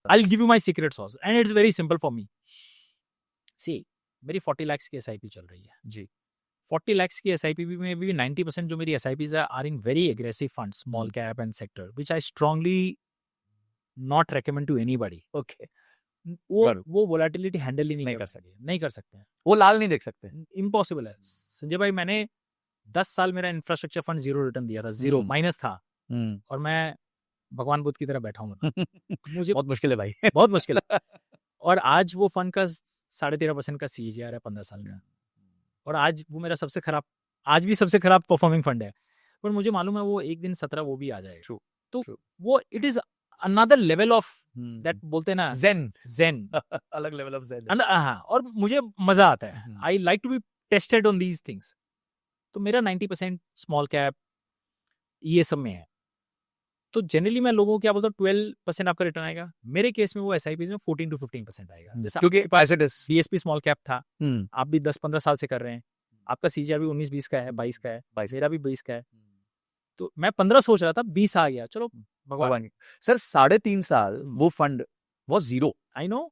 I'll give you my secret sauce and it's very simple for me. See, मेरी 40 lakhs की SIP चल रही है जी 40 lakhs की SIP में भी 90% जो मेरी SIPs है are in very aggressive funds, small cap and sector, which I strongly not recommend to anybody. Okay वो वोलेटिलिटी हैंडल ही नहीं कर सकते हैं. वो लाल नहीं देख सकते इम्पॉसिबल है संजय भाई. मैंने 10 साल मेरा इंफ्रास्ट्रक्चर फंड 0 रिटर्न दिया था, 0 माइनस था, और मैं भगवान बुद्ध की तरह बैठा हूँ. मुझे बहुत मुश्किल है भाई बहुत मुश्किल है. और आज वो फंड का 13.5% का CAGR है 15 साल का, और आज वो मेरा आज भी सबसे खराब परफॉर्मिंग फंड है. पर मुझे मालूम है वो एक दिन 17 वो भी आ जाएगा. तो वो it is another level of that, बोलते हैं ना zen अलग लेवल ऑफ zen. हाँ, और मुझे मजा आता है. I like to be tested on these things. तो मेरा 90% स्मॉल कैप ये सब में है. तो जनरली मैं लोगों को क्या बोलता हूँ, 12% आपका रिटर्न आएगा. मेरे केस में वो SIPs में 14 to 15% आएगा. जैसे क्योंकि DSP स्मॉल कैप था, आप भी 10-15 साल से कर रहे हैं, आपका CAGR भी 19-20 का है, 22 का है, मेरा भी 20 का है. तो मैं 15 सोच रहा था, 20 आ गया, चलो भगवान. सर 3.5 साल वो फंड वो 0. आई नो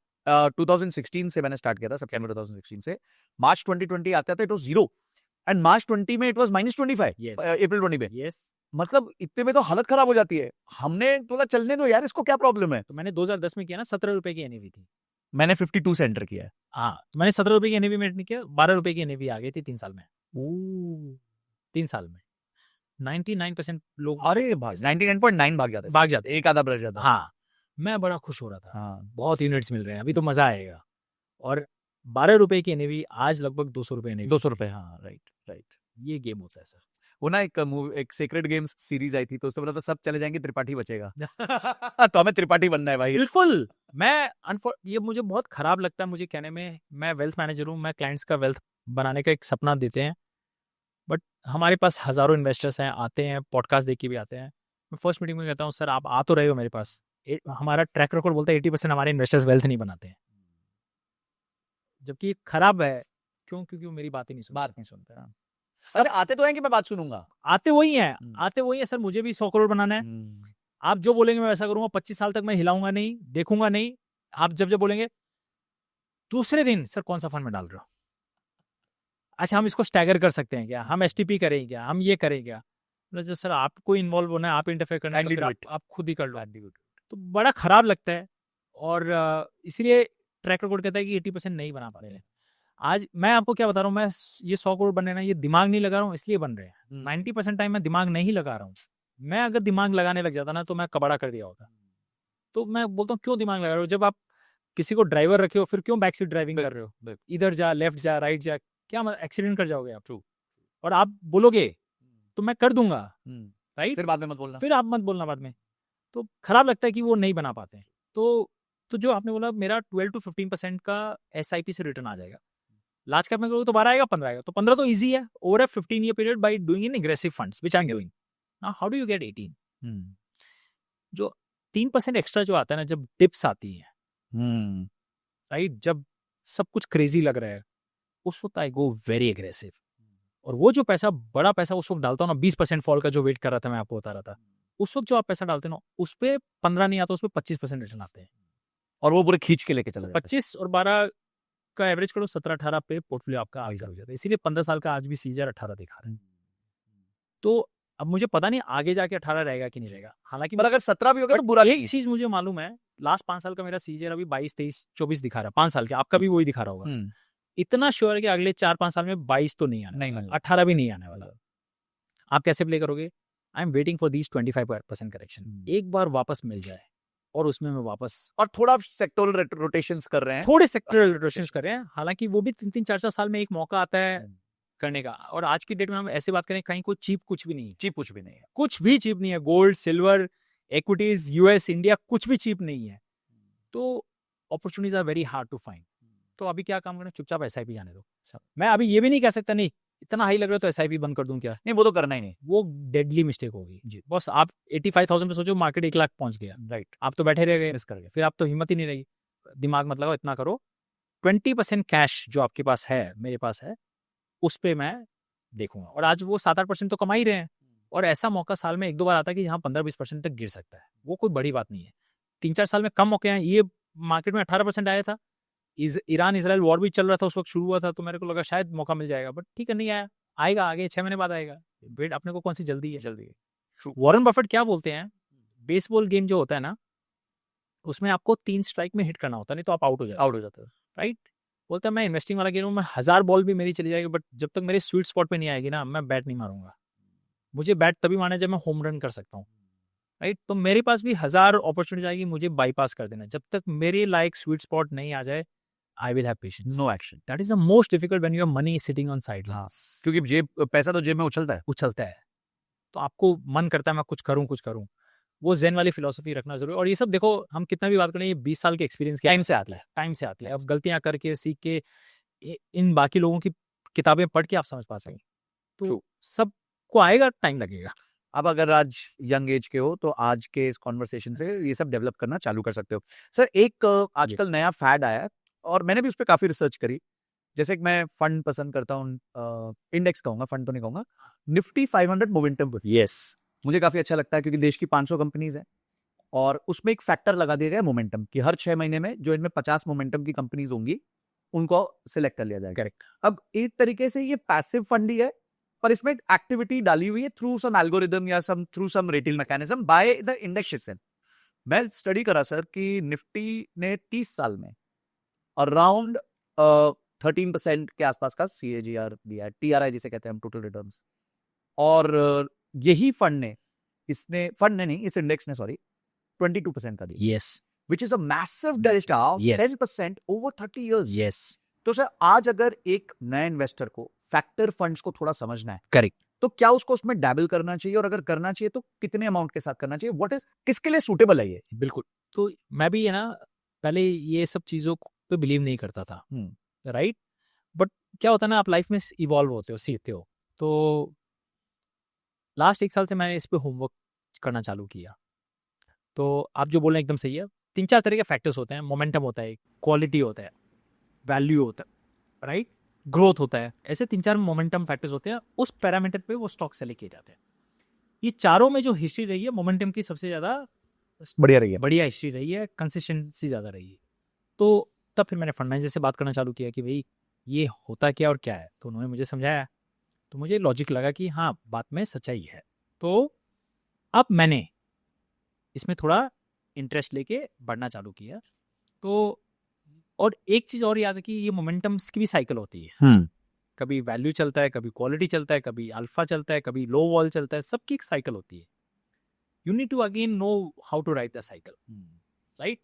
2016 से मैंने स्टार्ट किया था, सितंबर 2016 से. मार्च 2020 आता था, इट वाज 0, एंड मार्च 20 में इट वाज -25, अप्रैल 20 में. यस, मतलब इतने में तो हालत खराब हो जाती है. हमने बोला चलने दो यार, इसको क्या प्रॉब्लम है. तो मैंने 2010 में किया ना, 17 रुपए की NAV थी. मैंने 52 से एंटर किया है. हाँ, तो मैंने 17 रुपए की NAV में नहीं किया, 12 रुपए की NAV आ गई थी 3 साल में. 3 साल में 99% लोग, अरे भाग 99.9 भाग जाते, एक आधा बच जाता. हाँ, मैं बड़ा खुश हो रहा था. हाँ, बहुत यूनिट्स मिल रहे हैं, अभी तो मजा आएगा. और 12 रुपए की NAV आज लगभग 200 रुपए NAV. 200 रुपए. हाँ, राइट. ये गेम होता है सर. वो ना एक सीक्रेट गेम्स सीरीज आई थी, तो उससे बोला था सब चले जाएंगे, त्रिपाठी बचेगा. तो हमें त्रिपाठी बनना है भाई. बिल्कुल. ये मुझे बहुत खराब लगता है मुझे कहने में. मैं वेल्थ मैनेजर हूँ, मैं क्लाइंट्स का वेल्थ बनाने का एक सपना देते हैं, बट हमारे पास हजारों इन्वेस्टर्स हैं, आते हैं, पॉडकास्ट देख के भी आते हैं. मैं फर्स्ट मीटिंग में कहता हूँ, सर आप आ तो रहे हो मेरे पास, हमारा ट्रैक रिकॉर्ड बोलता है 80% हमारे इन्वेस्टर्स वेल्थ नहीं बनाते हैं. जबकि खराब है. क्यों? क्योंकि वो मेरी बात नहीं सुनते. सर आते तो हैं कि मैं बात सुनूंगा. आते वही हैं सर. मुझे भी 100 करोड़ बनाना है. आप जो बोलेंगे मैं वैसा करूंगा. 25 साल तक मैं हिलाऊंगा नहीं, देखूंगा नहीं. आप जब बोलेंगे दूसरे दिन, सर कौन सा फंड में डाल रहे हो, अच्छा हम इसको स्टैगर कर सकते हैं क्या, हम STP करें क्या, हम ये करें क्या. सर आपको इन्वॉल्व होना है, आप इंटरफेयर करना है, तो आप खुद ही कर लो. तो बड़ा खराब लगता है. और इसीलिए ट्रैक रिकॉर्ड कहता है कि 80% नहीं बना पा रहे हैं. आज मैं आपको क्या बता रहा हूँ, मैं ये 100 करोड़ बनने ना, ये दिमाग नहीं लगा रहा हूँ इसलिए बन रहे हैं. 90% टाइम मैं दिमाग नहीं लगा रहा हूँ. मैं अगर दिमाग लगाने लग जाता ना तो मैं कबाड़ा कर दिया होता. तो मैं बोलता हूँ क्यों दिमाग लगा रहे हो. जब आप किसी को ड्राइवर रखे हो, फिर क्यों बैक सीट ड्राइविंग कर रहे हो. इधर जा, लेफ्ट जा, राइट जा, क्या मतलब एक्सीडेंट कर जाओगे आप. और आप बोलोगे तो मैं कर दूंगा, राइट. फिर बाद में मत बोलना, फिर आप मत बोलना बाद में. तो खराब लगता है कि वो नहीं बना पाते. तो जो आपने बोला, मेरा 12 to 15% का SIP से रिटर्न आ जाएगा. लार्ज कैप में करोगे तो 12 आएगा, 15 आएगा. तो 15 तो इजी है over a 15 year period by doing in aggressive funds which I am doing. Now how do you get 18? जो 3% एक्स्ट्रा जो आता है ना, जब टिप्स आती है, राइट, जब सब कुछ क्रेजी लग रहा है, उस वक्त आई गो वेरी एग्रेसिव. और वो जो पैसा, बड़ा पैसा उस वक्त डालता हूँ ना, 20% फॉल का जो वेट कर रहा था मैं आपको बता रहा था, उस वक्त जो आप पैसा डालते हो ना, उस पर 15 नहीं आता, उस पर 25% रिटर्न आते हैं. और वो पूरे खींच के लेके चला जाता है. 25 और 12 का एवरेज करो, 17-18 पे पोर्टफोलियो आपका आ जाता है. इसीलिए 15 साल का आज भी CAGR 18 दिखा रहा है. तो अब मुझे पता नहीं आगे जाके 18 रहेगा कि नहीं रहेगा. हालांकि पर अगर 17 भी होगा तो बुरा एक चीज मुझे मालूम है, लास्ट 5 साल का मेरा CAGR अभी 22, 23, 24 दिखा रहा है. 5 साल के आपका भी वही दिखा रहा होगा. इतना श्योर है कि अगले 4-5 साल में 22 तो नहीं आने वाला, 18 भी नहीं आने वाला. आप कैसे प्ले करोगे? I am waiting for these 25% correction. एक बार वापस मिल जाए और उसमें मैं वापस, और थोड़ा सेक्टोरल रोटेशंस कर रहे हैं, थोड़े सेक्टोरल रोटेशंस कर रहे हैं. हालांकि वो भी 3-3, 4-4 साल में एक मौका आता है करने का. और आज की डेट में हम ऐसे बात करें, कहीं कोई चीप कुछ भी नहीं है. कुछ भी चीप नहीं है. Gold, silver, equities, US, India, कुछ भी चीप नहीं है. तो opportunities are very hard to find. तो अभी क्या काम करना, चुपचाप SIP जाने दो. मैं अभी ये भी नहीं कह सकता नहीं इतना हाई लग रहा है तो SIP बंद कर दूं क्या. नहीं, वो तो करना ही नहीं. वो डेडली मिस्टेक होगी जी. बस आप 85,000 पे सोचो, मार्केट 1 लाख पहुंच गया, राइट, आप तो बैठे रह गए, मिस कर गए. फिर आप तो हिम्मत ही नहीं रही. दिमाग मत लगाओ, इतना करो. 20% कैश जो आपके पास है, मेरे पास है, उस पर मैं देखूंगा. और आज वो 7-8% तो कमा ही रहे हैं. और ऐसा मौका साल में 1-2 बार आता है कि यहाँ 15-20% तक गिर सकता है. वो कोई बड़ी बात नहीं है. 3-4 साल में कम मौके हैं। ये मार्केट में 18% आया था, ईरान इसराइल वॉर भी चल रहा था, उस वक्त शुरू हुआ था, तो मेरे को लगा शायद मौका मिल जाएगा, बट ठीक है नहीं आया, आएगा आगे 6 महीने बाद आएगा, वेट, अपने को कौन सी जल्दी है। जल्दी है। वॉरेन बफेट क्या बोलते हैं, बेसबॉल गेम जो होता है ना, उसमें आपको 3 स्ट्राइक में हिट करना होता है, नहीं तो आप आउट हो जाते हो, राइट। बोलता है मैं इन्वेस्टिंग वाला गेम में 1000 बॉल भी मेरी चली जाएगी, बट जब तक मेरे स्वीट स्पॉट पे नहीं आएगी ना, मैं बैट नहीं मारूंगा। मुझे बैट तभी मारना है जब मैं होम रन कर सकता हूँ, राइट। तो मेरे पास भी 1000 अपॉर्चुनिटी आएगी, मुझे बाईपास कर देना, जब तक मेरे लाइक स्वीट स्पॉट नहीं आ जाए, I will have patience, no action. That is the most difficult when your money is sitting on side. हाँ, क्योंकि पैसा तो जेब में उछलता है, तो आपको मन करता है मैं कुछ करूं। वो ज़ेन वाली फिलॉसफी रखना जरूरी है। और ये सब देखो, हम कितना भी बात करें, ये 20 साल के एक्सपीरियंस के टाइम से आता है। अब गलतियां करके सीख के इन बाकी लोगों की किताबें पढ़ के आप समझ पा सकें, तो सबको आएगा, टाइम लगेगा। अब अगर आज यंग एज के हो तो आज के इस कॉन्वर्सेशन से ये सब डेवलप करना चालू कर सकते हो। सर, एक आजकल नया फैड आया है और मैंने भी उस पर काफी रिसर्च करी। जैसे कि मैं फंड पसंद करता हूँ, इंडेक्स कहूंगा, फंड तो नहीं कहूंगा, निफ्टी 500 मोमेंटम। यस, मुझे काफी अच्छा लगता है क्योंकि देश की 500 कंपनीज हैं और उसमें एक फैक्टर लगा दिया गया है मोमेंटम कि हर 6 महीने में जो इनमें 50 मोमेंटम की कंपनीज होंगी उनको सिलेक्ट कर लिया जाएगा। करेक्ट। अब एक तरीके से ये पैसिव फंड ही है, पर इसमें एक एक्टिविटी डाली हुई है थ्रू सम एल्गोरिदम या through some rating mechanism by the index. मैं स्टडी करा सर कि निफ्टी ने 30 साल में अराउंड 13% के आसपास का CAGR दिया है, TRI जिसे कहते हैं हम, टोटल रिटर्न्स। और यही इस इंडेक्स ने 22% का दिया। Yes, which is a massive delta of Yes. 10% over 30 years. Yes, तो सर, आज अगर एक नए इन्वेस्टर को फैक्टर फंड्स को थोड़ा समझना है, करेक्ट। तो क्या उसको उसमें डैबल करना चाहिए, और अगर करना चाहिए तो कितने अमाउंट के साथ करना चाहिए, व्हाट इज, किसके लिए सूटेबल है ये? बिल्कुल। तो मैं भी पहले ये सब चीज़ों पे बिलीव नहीं करता था, राइट। बट क्या होता है ना, आप लाइफ में इवॉल्व होते हो, सीखते हो। तो लास्ट 1 साल से मैंने इस पे होमवर्क करना चालू किया। तो आप जो बोल रहे हैं एकदम सही है। 3-4 तरह के फैक्टर्स होते हैं, मोमेंटम होता है, क्वालिटी होता है, वैल्यू होता है, राइट, ग्रोथ होता है। ऐसे 3-4 मोमेंटम फैक्टर्स होते हैं, उस पैरामीटर पे वो स्टॉक सेलेक्ट किए जाते हैं। ये चारों में जो हिस्ट्री रही है, मोमेंटम की सबसे ज़्यादा बढ़िया हिस्ट्री रही है, कंसिस्टेंसी ज़्यादा रही है। तो तब फिर मैंने फंड मैनेजर से बात करना चालू किया कि भाई ये होता क्या और क्या है। तो उन्होंने मुझे समझाया, तो मुझे लॉजिक लगा कि हाँ, बात में सच्चाई है। तो अब मैंने इसमें थोड़ा इंटरेस्ट लेके बढ़ना चालू किया। तो और एक चीज़ और याद है कि ये मोमेंटम्स की भी साइकिल होती है। कभी वैल्यू चलता है, कभी क्वालिटी चलता है, कभी अल्फा चलता है, कभी लो वॉल चलता है, सबकी एक साइकिल होती है। You need to again know how to ride the cycle, right.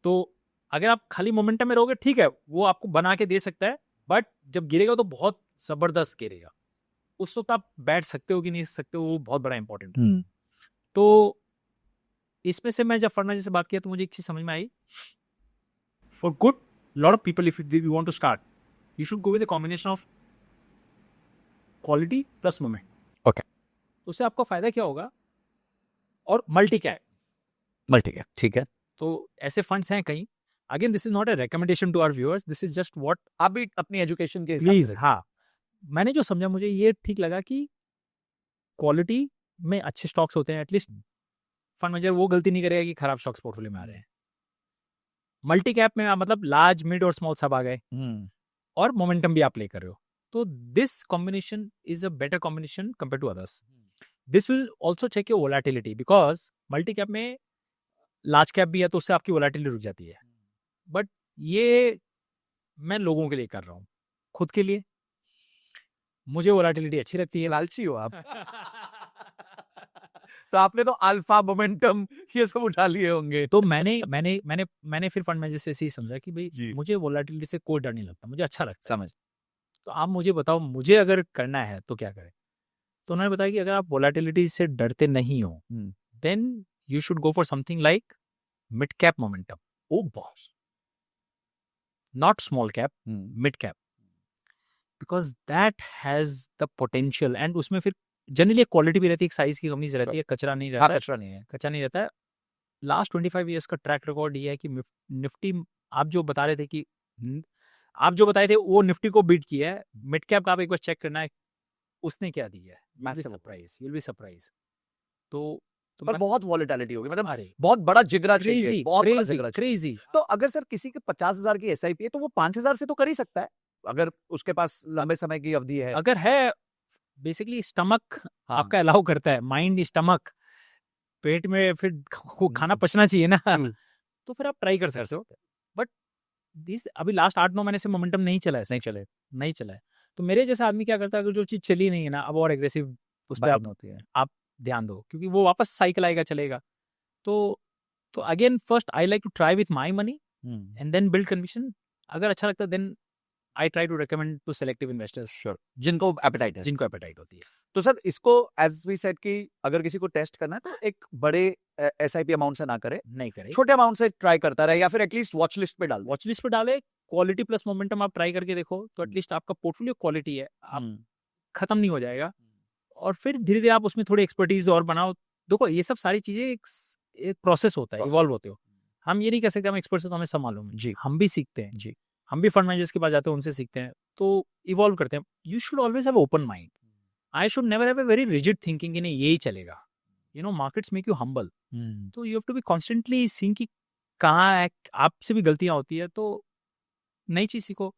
तो अगर आप खाली मोमेंटम में रहोगे, ठीक है, वो आपको बना के दे सकता है, बट जब गिरेगा तो बहुत जबरदस्त गिरेगा। उस वक्त आप बैठ सकते हो कि नहीं सकते हो, वो बहुत बड़ा इंपॉर्टेंट है। तो इसमें से मैं जब फंड मैनेजर से बात किया तो मुझे एक चीज समझ में आई, for good lot of people, if you want to start, you should go with a combination of quality plus moment. Okay. तो उससे आपका फायदा क्या होगा, और मल्टी कैप, ठीक है। तो ऐसे फंड्स हैं कहीं। Again this is not a recommendation to our viewers, this is just what आप भी अपनी एजुकेशन के हिसाब प्लीज। से। हाँ, मैंने जो समझा, मुझे ये ठीक लगा कि क्वालिटी में अच्छे स्टॉक्स होते हैं, एटलीस्ट फंड मैनेजर वो गलती नहीं करेगा कि खराब स्टॉक्स पोर्टफोलियो में आ रहे हैं। मल्टी कैप में मतलब लार्ज, मिड और स्मॉल सब आ गए, और मोमेंटम भी आप प्ले कर रहे हो। तो this combination is a better combination compare to others. This will also check your volatility, because multi cap में लार्ज कैप भी है तो उससे आपकी वोलेटिलिटी रुक जाती है। बट ये मैं लोगों के लिए कर रहा हूँ, खुद के लिए मुझे वोलेटिलिटी अच्छी लगती है। लालची हो आप। तो आपने तो अल्फा, मोमेंटम ये सब उठा लिए होंगे। तो मैंने फिर फंड मैनेजर से ऐसे ही समझा कि भाई मुझे वोलेटिलिटी से कोई डर नहीं लगता, मुझे अच्छा लगता है। समझ। तो आप मुझे बताओ, मुझे अगर करना है तो क्या करें। तो उन्होंने बताया कि अगर आप वोलेटिलिटी से डरते नहीं हो, then you should go for something like mid cap momentum. Oh boss, not small cap, mid cap, because that has the potential. And उसमें फिर जनरली क्वालिटी भी रहती है, एक साइज की कंपनी रहती है, कचरा नहीं रहता है। कचरा नहीं रहता है। लास्ट 25 ईयर्स का ट्रैक रिकॉर्ड ये है कि निफ्टी, आप जो बता रहे थे कि आप जो बताए थे वो निफ्टी को बीट किया है। मिड कैप का आप एक बार चेक करना है उसने क्या दिया है, surprise, you will be surprise. तो तो पर बहुत वॉलेटिलिटी होगी, मतलब अरे बहुत बड़ा जिगरा चाहिए, क्रेजी बहुत बड़ा क्रेजी जिगरा चाहिए। क्रेजी। तो अगर सर किसी के 50,000 की एसआईपी है तो वो 5,000 से तो कर ही सकता है, अगर उसके पास लंबे समय की अवधि है। अगर है बेसिकली स्टमक हाँ। आपका अलाउ करता है, माइंड स्टमक, पेट में फिर खाना पचना चाहिए ना, तो फिर आप ट्राई कर सकते हो। बट दिस अभी लास्ट 8-9 महीने से मोमेंटम नहीं चला है, नहीं चला है। तो मेरे जैसा आदमी क्या करता है, अगर जो चीज चली नहीं है ना, अब और एग्रेसिव उस पर बाइंग होती है। आप ध्यान दो, क्योंकि वो वापस साइकिल आएगा, चलेगा। तो again first I like to try with my money and then build conviction. अगर अच्छा लगता है then I try to recommend to selective investors, sure, जिनको एपेटाइट है। जिनको एपेटाइट होती है। तो सर इसको एज वी सेड कि अगर किसी को टेस्ट करना है तो एक बड़े एसआईपी अमाउंट से ना करे, नहीं करे, छोटे अमाउंट से ट्राई करता रहे, या फिर एटलीस्ट वॉच लिस्ट पे डाल दो। वॉच लिस्ट पे डाले, क्वालिटी प्लस मोमेंटम आप ट्राई करके देखो, तो एटलीस्ट आपका पोर्टफोलियो क्वालिटी है, आप खत्म नहीं हो जाएगा। और फिर धीरे धीरे आप उसमें थोड़ी एक्सपर्टीज और बनाओ। देखो ये सब सारी चीजें एक प्रोसेस होता है, इवॉल्व होते हो। हम ये नहीं कह सकते हम एक्सपर्ट से तो हमें सब मालूम है जी। हम भी सीखते हैं जी। हम भी फंड मैनेजर्स के पास जाते हैं, उनसे सीखते हैं, तो इवॉल्व करते हैं। You should always have open mind. I should never have a very rigid thinking कि नहीं यही चलेगा। You know markets make you humble, तो you have to be constantly seeing कि कहाँ आपसे भी गलतियां होती है, तो नई चीज सीखो।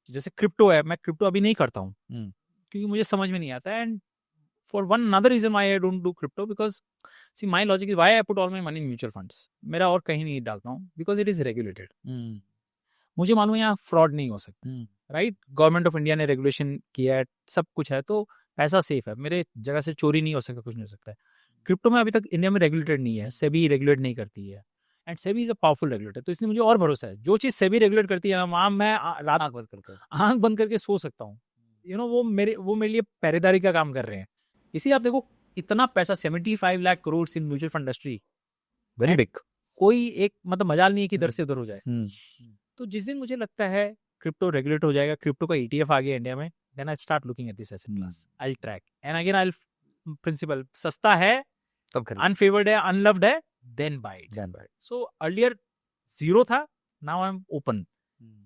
जैसे क्रिप्टो है, मैं क्रिप्टो अभी नहीं करता हूँ क्योंकि मुझे समझ में नहीं आता है, and for one another reason why I don't do crypto, because see my logic is why I put all my money in mutual funds. मेरा और कहीं नहीं डालता हूँ, बिकॉज इट इज रेगुलेटेड। मुझे मालूम है यहाँ फ्रॉड नहीं हो सकता, राइट? गवर्नमेंट ऑफ इंडिया ने रेगुलेशन किया है, सब कुछ है, तो पैसा सेफ है, मेरे जगह से चोरी नहीं हो सकता, कुछ नहीं हो सकता है। क्रिप्टो में अभी तक इंडिया में रेगुलेटेड नहीं है, सेबी रेगुलेट नहीं करती है, and SEBI is a powerful regulator, तो इसलिए मुझे और भरोसा है। जो चीज़ सेबी रेगुलेट करती है वहाँ मैं रात आंख बंद करके सो सकता हूँ। यू नो वो मेरे लिए पहरेदारी का काम कर रहे हैं। इसी आप देखो इतना पैसा 75 lakh crore in mutual fund industry, very big. कोई एक मतलब मजाल नहीं है कि इधर से उधर हो जाए। तो जिस दिन मुझे लगता है क्रिप्टो रेगुलेट हो जाएगा, क्रिप्टो का ETF आ गया इंडिया में, then I start looking at this asset class, I track and again I principle सस्ता है तब खरीद, अनफेवर्ड है, अनलव्ड है, then buy it. So earlier zero था, now I am open,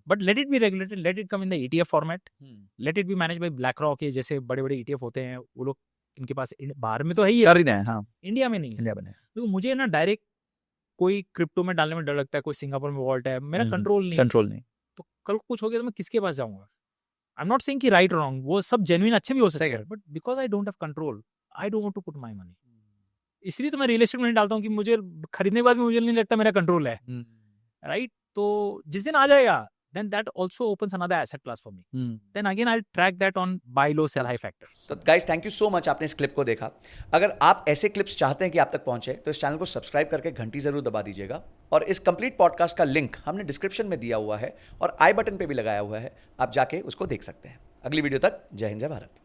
but let it be regulated, let it come in the ETF format, let it be manage by BlackRock, जैसे बड़े बड़े ETF होते हैं, वो लोग इनके पास बाहर में तो है ही कर ही रहे हैं, हाँ, इंडिया में नहीं है। इंडिया में तो मुझे ना डायरेक्ट कोई क्रिप्टो में डालने में डर लगता है, कोई सिंगापुर में वॉल्ट है, मेरा कंट्रोल नहीं, तो कल कुछ हो गया तो मैं किसके पास जाऊंगा? आई एम नॉट सेइंग कि राइट और रॉन्ग, वो सब जेन्युइन अच्छे भी हो सकते हैं, but because I don't have control, I don't want to put my money. इसलिए तो मैं रियल एस्टेट में नहीं डालता हूँ कि मुझे खरीदने के बाद भी मुझे नहीं लगता मेरा कंट्रोल है, राइट? तो जिस दिन आ जाएगा then that also opens another asset class for me. Then again I'll track that on buy low sell high factors. तो guys thank you so much, आपने इस क्लिप को देखा। अगर आप ऐसे क्लिप्स चाहते हैं कि आप तक पहुंचे तो इस चैनल को सब्सक्राइब करके घंटी जरूर दबा दीजिएगा, और इस कंप्लीट पॉडकास्ट का लिंक हमने डिस्क्रिप्शन में दिया हुआ है और आई बटन पे भी लगाया हुआ है, आप जाके उसको देख सकते हैं। अगली वीडियो तक जय हिंद, जय भारत।